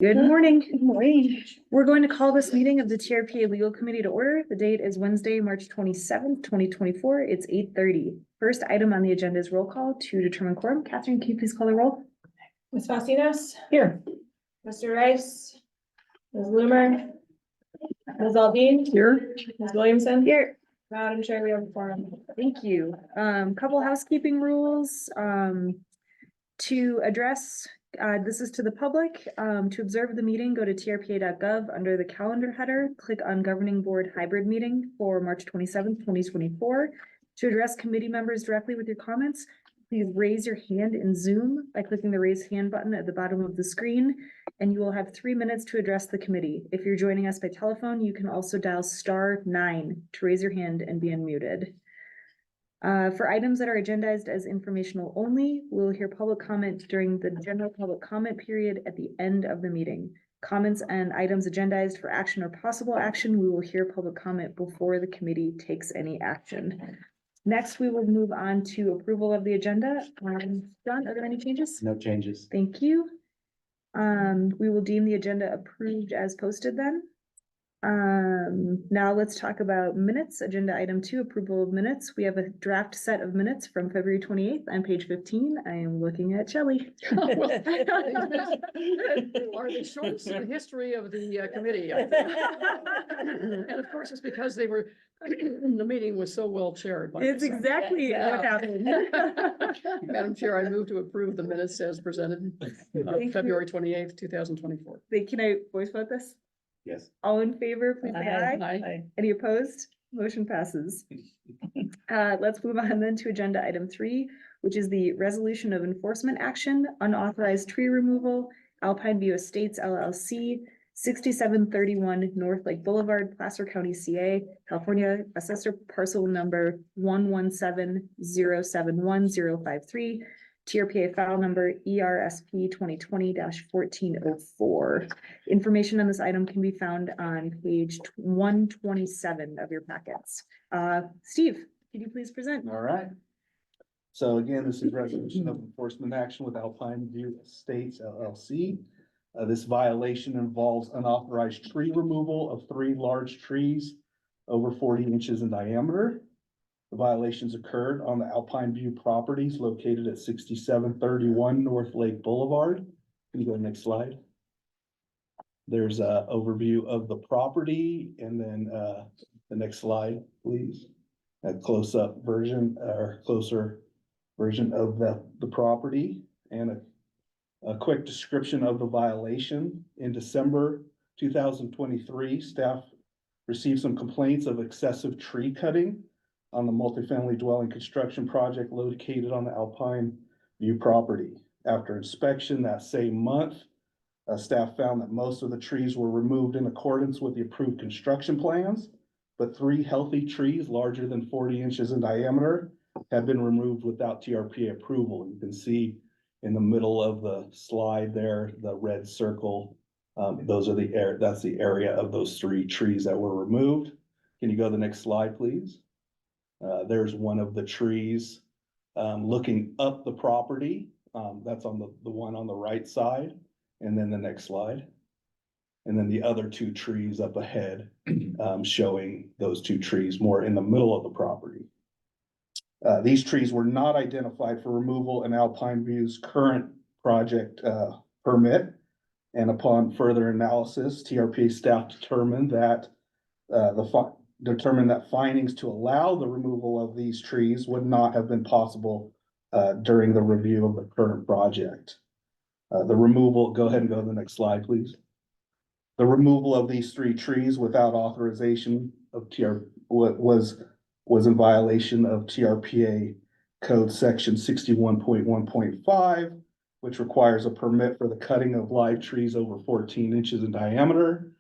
Good morning. Good morning. We're going to call this meeting of the TRPA Legal Committee to order. The date is Wednesday, March 27th, 2024. It's 8:30. First item on the agenda is roll call to determine quorum. Catherine, can you please call the roll? Ms. Fastinas? Here. Mr. Rice? Ms. Bloomer? Ms. Aldine? Here. Ms. Williamson? Here. Madam Chair, we have a forum. Thank you. Couple housekeeping rules, to address, this is to the public. To observe the meeting, go to trpa.gov under the calendar header, click on governing board hybrid meeting for March 27th, 2024. To address committee members directly with your comments, please raise your hand in Zoom by clicking the raise hand button at the bottom of the screen, and you will have 3 minutes to address the committee. If you're joining us by telephone, you can also dial *9 to raise your hand and be unmuted. For items that are agendized as informational only, we'll hear public comment during the general public comment period at the end of the meeting. Comments and items agendized for action or possible action, we will hear public comment before the committee takes any action. Next, we will move on to approval of the agenda. John, are there any changes? No changes. Thank you. We will deem the agenda approved as posted then. Now let's talk about minutes. Agenda item 2, approval of minutes. We have a draft set of minutes from February 28th on page 15. I am looking at Shelley. Are the shorts in the history of the committee? And of course, it's because they were, the meeting was so well chaired. It's exactly what happened. Madam Chair, I move to approve the minutes as presented, February 28th, 2024. Can I voice vote this? Yes. All in favor, please say aye. Aye. Any opposed? Motion passes. Let's move on then to agenda item 3, which is the resolution of enforcement action, unauthorized tree removal, Alpine View Estates LLC, 6731 North Lake Boulevard, Placer County, CA, California, assessor parcel number 117071053. TRPA file number ERSP 2020-1404. Information on this item can be found on page 127 of your packets. Steve, could you please present? All right. So again, this is resolution of enforcement action with Alpine View Estates LLC. This violation involves unauthorized tree removal of 3 large trees over 40 inches in diameter. The violations occurred on the Alpine View properties located at 6731 North Lake Boulevard. Can you go to the next slide? There's an overview of the property, and then the next slide, please. A close-up version or closer version of the property, and a quick description of the violation. In December 2023, staff received some complaints of excessive tree cutting on the multifamily dwelling construction project located on the Alpine View property. After inspection that same month, staff found that most of the trees were removed in accordance with the approved construction plans, but 3 healthy trees larger than 40 inches in diameter have been removed without TRPA approval. You can see in the middle of the slide there, the red circle, those are that's the area of those 3 trees that were removed. Can you go to the next slide, please? There's one of the trees looking up the property. That's on the one on the right side. And then the next slide. And then the other 2 trees up ahead, showing those 2 trees more in the middle of the property. These trees were not identified for removal in Alpine View's current project permit. And upon further analysis, TRPA staff determined that findings to allow the removal of these trees would not have been possible during the review of the current project. The removal, go ahead and go to the next slide, please. The removal of these 3 trees without authorization of was in violation of TRPA code section 61.1.5, which requires a permit for the cutting of live trees over 14 inches in diameter.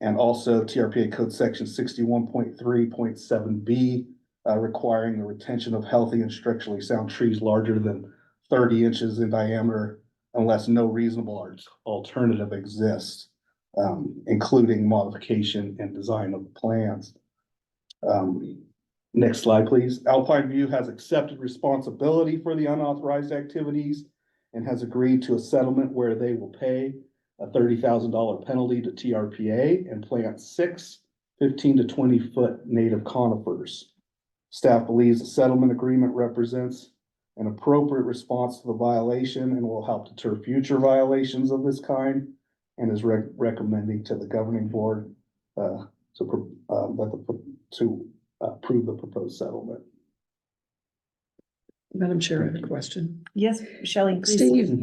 And also TRPA code section 61.3.7b, requiring the retention of healthy and structurally sound trees larger than 30 inches in diameter unless no reasonable alternative exists, including modification and design of the plans. Next slide, please. Alpine View has accepted responsibility for the unauthorized activities and has agreed to a settlement where they will pay a $30,000 penalty to TRPA and plant 6 15 to 20 foot native conifers. Staff believes the settlement agreement represents an appropriate response to the violation and will help deter future violations of this kind, and is recommending to the governing board to approve the proposed settlement. Madam Chair, I have a question. Yes, Shelley, please. Steve,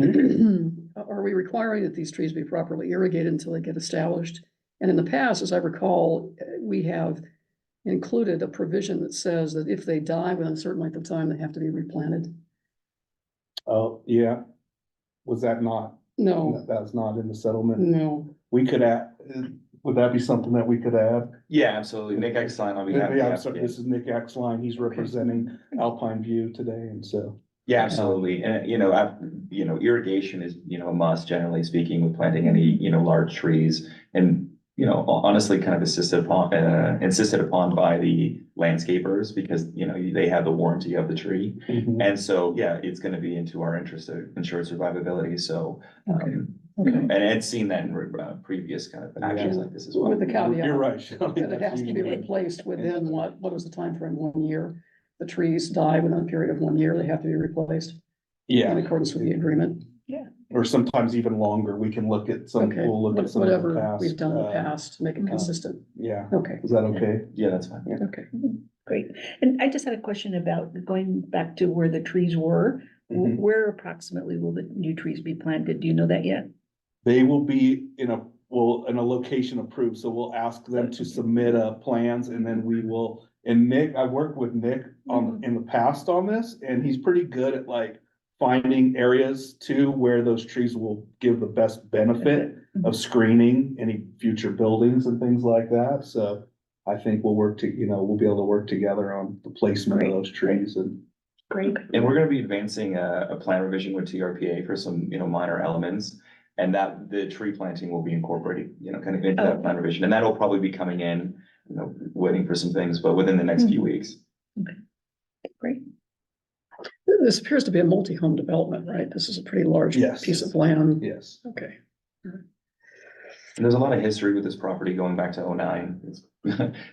are we requiring that these trees be properly irrigated until they get established? And in the past, as I recall, we have included a provision that says that if they die within a certain length of time, they have to be replanted. Oh, yeah. Was that not? No, That's not in the settlement. no. We could add, would that be something that we could add? Yeah, absolutely. Nick Eckstein on behalf of the Yeah, I'm sorry, applicant. this is Nick Axline. He's representing Alpine View today, and so. Yeah, absolutely. And, irrigation is, a must, generally speaking, with planting any, large trees. And, honestly, kind of insisted upon by the landscapers because, they have the warranty of the tree. And so, yeah, it's going to be into our interest to ensure survivability. So, and Ed's seen that in previous kind of actions like this as well. With the caveat. You're right. That it has to be replaced within what was the time frame? 1 year. The trees die within a period of 1 year, they have to be replaced in Yeah, accordance with the agreement. or sometimes even longer. We can look at some, Okay, we'll look at some of the whatever past. we've done in the past, to make it uh, consistent. Yeah, Okay, is that okay? Yeah, that's fine. okay. Great. And I just had a question about going back to where the trees were. Mhm. Where approximately will the new trees be planted? Do you know that yet? They will be in a location approved, so we'll ask them to submit plans and then we will. And Nick, I've worked with Nick in the past on this, and he's pretty good at finding areas too where those trees will give the best benefit of screening any future buildings and things like that. So I think we'll we'll be able to work together on the placement of those trees and. Great. And we're gonna be advancing a plan revision with TRPA for some, minor elements. And that the tree planting will be incorporated, kind of into that plan revision. And that'll probably be coming in, waiting for some things, but within the next few weeks. Great. This appears to be a multi-home development, right? This is a pretty large Yes. piece of land. Yes. Okay. And there's a lot of history with this property going back to 09.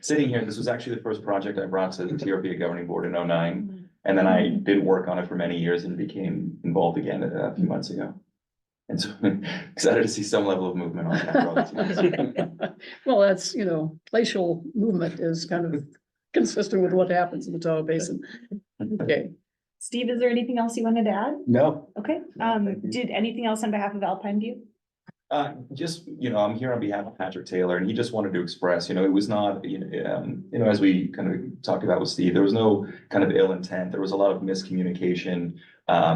Sitting here, this was actually the first project I brought to the TRPA governing board in 09. And then I didn't work on it for many years and became involved again a few months ago. And so I'm excited to see some level of movement on that. Well, that's, glacial movement is kind of consistent with what happens in the Tahoe Basin. Okay. Steve, is there anything else you wanted to add? No. Okay, Thank you. did anything else on behalf of Alpine View? Just, I'm here on behalf of Patrick Taylor, and he just wanted to express, it was not, as we kind of talked about with Steve, there was no kind of ill intent. There was a lot of miscommunication.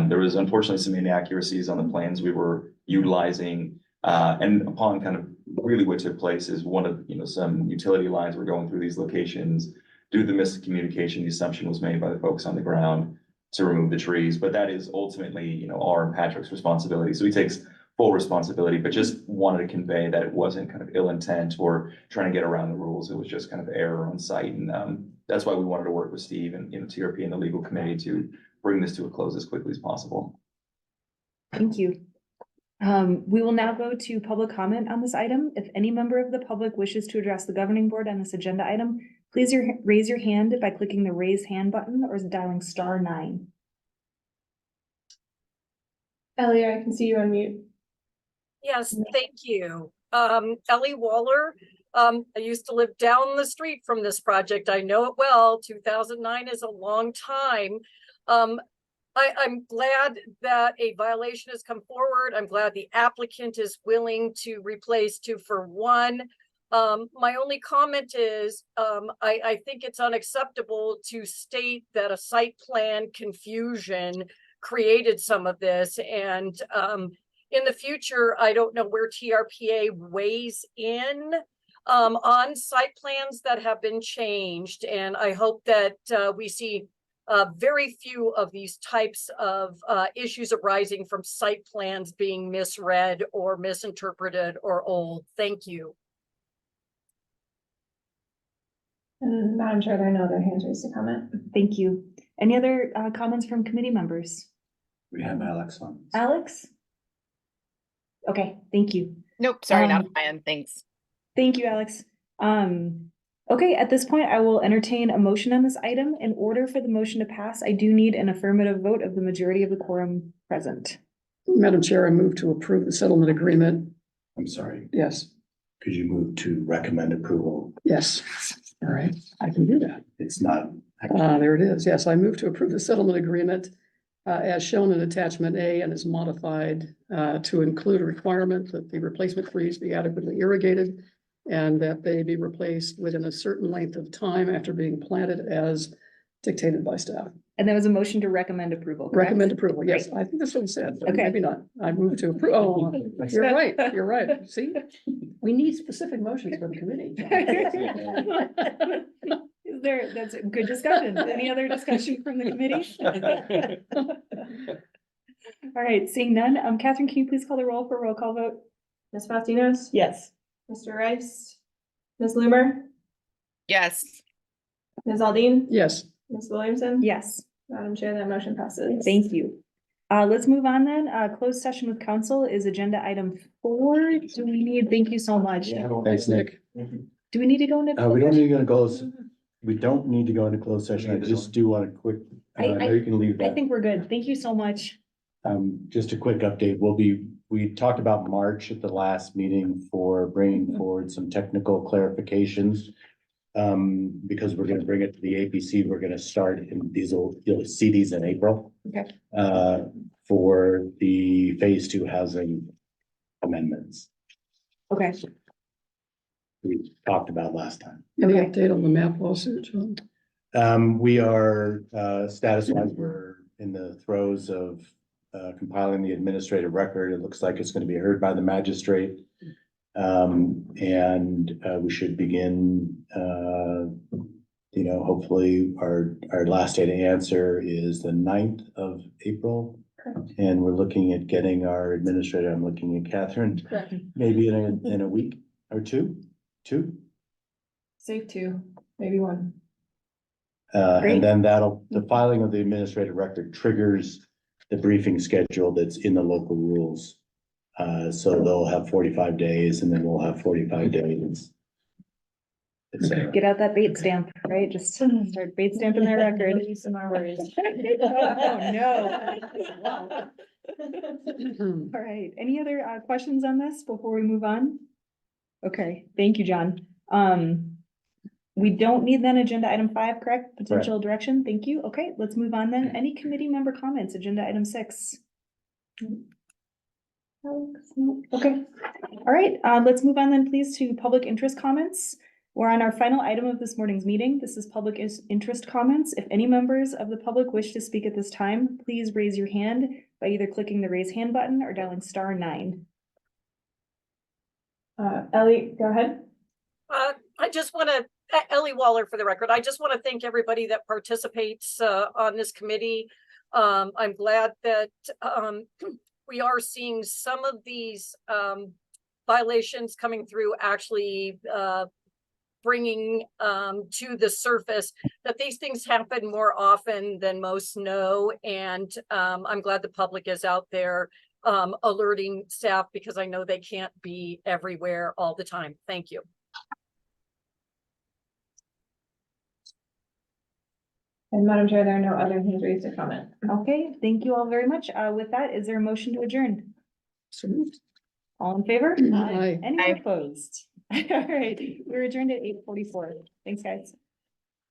There was unfortunately some inaccuracies on the plans we were utilizing. And upon kind of really what took place is one of, some utility lines were going through these locations. Due to the miscommunication, the assumption was made by the folks on the ground to remove the trees, but that is ultimately, our and Patrick's responsibility. So he takes full responsibility, but just wanted to convey that it wasn't kind of ill intent or trying to get around the rules. It was just kind of error on site. And that's why we wanted to work with Steve and, TRP and the legal committee to bring this to a close as quickly as possible. Thank you. We will now go to public comment on this item. If any member of the public wishes to address the governing board on this agenda item, please raise your hand by clicking the raise hand button or dialing *9. Ellie, I can see you on mute. Yes, thank you. Ellie Waller. I used to live down the street from this project. I know it well. 2009 is a long time. I'm glad that a violation has come forward. I'm glad the applicant is willing to replace 2 for 1. My only comment is, I think it's unacceptable to state that a site plan confusion created some of this. And in the future, I don't know where TRPA weighs in on site plans that have been changed. And I hope that we see very few of these types of issues arising from site plans being misread or misinterpreted or old. Thank you. And Madam Chair, there are no other hands raised to comment. Thank you. Any other comments from committee members? We have Alex on. Alex? Okay, thank you. Nope, sorry, not Um, on my end, thanks. Thank you, Alex. Okay, at this point, I will entertain a motion on this item. In order for the motion to pass, I do need an affirmative vote of the majority of the quorum present. Madam Chair, I move to approve the settlement agreement. I'm sorry, Yes, could you move to recommend approval? yes. All right, I can do that. It's not. There it is. Yes, I move to approve the settlement agreement as shown in attachment A and is modified to include a requirement that the replacement trees be adequately irrigated and that they be replaced within a certain length of time after being planted as dictated by staff. And there was a motion to recommend approval, correct? Recommend approval. Yes, I think that's what it said, but Okay. maybe not. I move to approve. Oh, you're right. You're right. See, we need specific motions for the committee. That's a good discussion. Any other discussion from the committee? All right, seeing none, Catherine, can you please call the roll for a roll call vote? Ms. Fastinos? Yes. Mr. Rice? Ms. Loomer? Yes, Ms. Aldine? Yes, Ms. Williamson? Yes. Madam Chair, that motion passes. Thank you. Let's move on then. Closed session with council is agenda item 4. Do we need, thank you so much. Thanks, Nick. Do we need to go into? We don't closed need to go into close, we don't need to go into closed session. I just do want a quick, I- know you can leave I that. think we're good. Thank you so much. Just a quick update. We talked about March at the last meeting for bringing forward some technical clarifications. Because we're gonna bring it to the APC, we're gonna start in you'll see these in April. Okay. For the phase 2 housing amendments Okay. we talked about last time. any Okay. update on the map lawsuit, John? We are, status-wise, we're in the throes of compiling the administrative record. It looks like it's gonna be heard by the magistrate. We should begin, hopefully our last day to answer is the 9th of April. And we're looking at getting our administrator, I'm looking at Catherine, Correct. maybe in a week or two. Safe 2, maybe 1. Great. And then the filing of the administrative record triggers the briefing schedule that's in the local rules. So they'll have 45 days and then we'll have 45 days. Et cetera. Get out that bait stamp, right? Just start bait stamping their record. Oh, no. All right. Any other questions on this before we move on? Okay, thank you, John. We don't need then agenda item 5, correct? Potential direction. Thank you. Okay, let's move on then. Any committee member comments? Agenda item 6. Okay, all right, let's move on then, please, to public interest comments. We're on our final item of this morning's meeting. This is public interest comments. If any members of the public wish to speak at this time, please raise your hand by either clicking the raise hand button or dialing *9. Ellie, go ahead. I just want to, Ellie Waller for the record, I just want to thank everybody that participates on this committee. I'm glad that we are seeing some of these violations coming through actually bringing to the surface that these things happen more often than most know. And I'm glad the public is out there alerting staff because I know they can't be everywhere all the time. Thank you. And Madam Chair, there are no other hands raised to comment. Okay, thank you all very much. With that, is there a motion to adjourn? So moved. All in favor? Aye. Any Aye. opposed? All right, we're adjourned at 8:44. Thanks, guys.